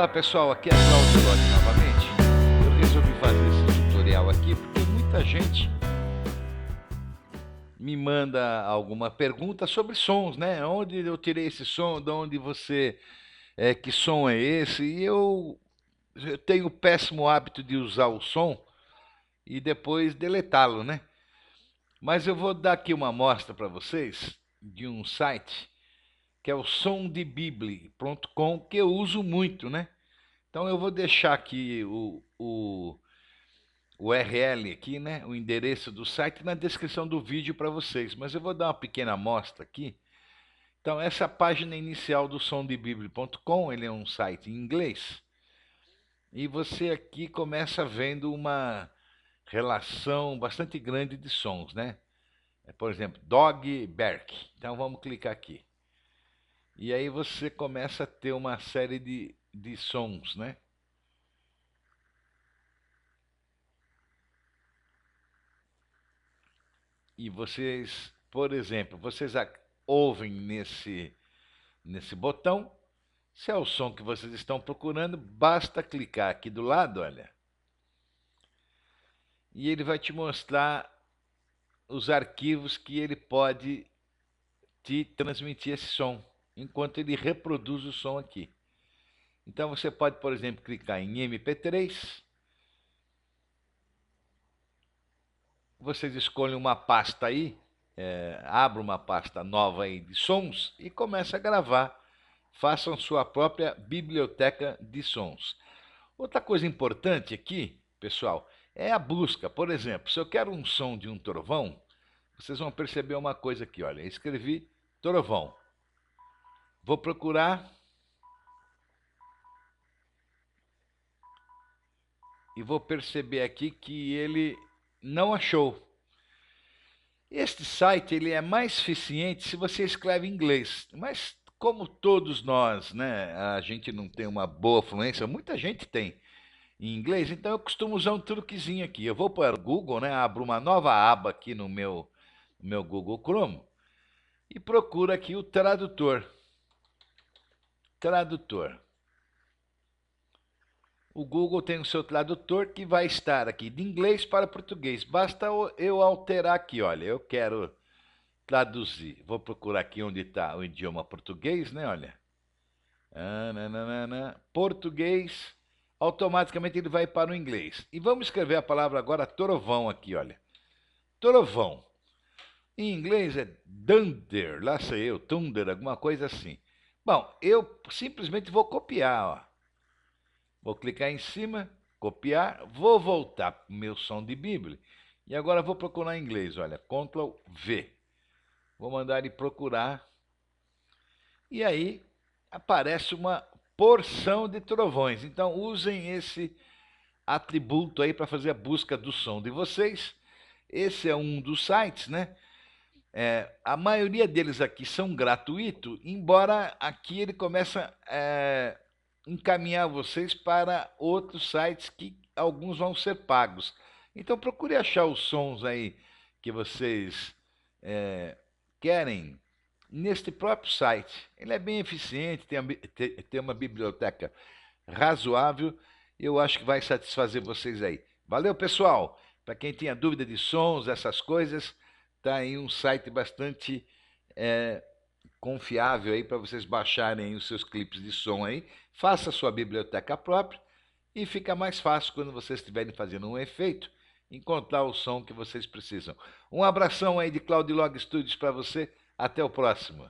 Olá pessoal, aqui é Cláudio Lodi novamente. Eu resolvi fazer esse tutorial aqui porque muita gente me manda alguma pergunta sobre sons, né? Onde eu tirei esse som, de onde que som é esse? E eu tenho o péssimo hábito de usar o som e depois deletá-lo, né? Mas eu vou dar aqui uma amostra para vocês de um site que é o somdebibli.com, que eu uso muito, né? Então eu vou deixar aqui o URL aqui, né, o endereço do site na descrição do vídeo para vocês, mas eu vou dar uma pequena amostra aqui. Então essa é a página inicial do somdebibli.com, ele é um site em inglês, e você aqui começa vendo uma relação bastante grande de sons, né? Por exemplo, dog bark. Então vamos clicar aqui. E aí você começa a ter uma série de sons, né? E vocês, por exemplo, vocês ouvem nesse botão. Se é o som que vocês estão procurando, basta clicar aqui do lado, olha. E ele vai te mostrar os arquivos que ele pode te transmitir esse som, enquanto ele reproduz o som aqui. Então você pode, por exemplo, clicar em MP3. Vocês escolhem uma pasta aí, abra uma pasta nova aí de sons e começa a gravar. Façam sua própria biblioteca de sons. Outra coisa importante aqui, pessoal, é a busca. Por exemplo, se eu quero um som de um trovão, vocês vão perceber uma coisa aqui, olha. Eu escrevi trovão. Vou procurar e vou perceber aqui que ele não achou. Este site ele é mais eficiente se você escreve em inglês, mas como todos nós, né, a gente não tem uma boa fluência, muita gente tem em inglês, então eu costumo usar um truquezinho aqui. Eu vou para o Google, né, abro uma nova aba aqui no meu Google Chrome e procuro aqui o tradutor. Tradutor. O Google tem o seu tradutor que vai estar aqui de inglês para português. Basta eu alterar aqui, olha, eu quero traduzir. Vou procurar aqui onde está o idioma português, né? Olha. Português. Automaticamente ele vai para o inglês. E vamos escrever a palavra agora trovão aqui, olha. Trovão. Em inglês é thunder, lá sei eu, thunder, alguma coisa assim. Bom, eu simplesmente vou copiar, ó. Vou clicar em cima, copiar, vou voltar para o meu som de Bíblia. E agora vou procurar em inglês, olha, Ctrl V. Vou mandar ele procurar. E aí aparece uma porção de trovões. Então usem esse atributo aí para fazer a busca do som de vocês. Esse é um dos sites, né? A maioria deles aqui são gratuitos, embora aqui ele começa a encaminhar vocês para outros sites que alguns vão ser pagos. Então procure achar os sons aí que vocês querem neste próprio site. Ele é bem eficiente, tem uma biblioteca razoável. Eu acho que vai satisfazer vocês aí. Valeu, pessoal! Para quem tinha dúvida de sons, essas coisas, tá aí um site bastante confiável aí para vocês baixarem os seus clipes de som aí. Faça a sua biblioteca própria e fica mais fácil quando vocês estiverem fazendo um efeito encontrar o som que vocês precisam. Um abração aí de Claudio Log Studios para você. Até o próximo.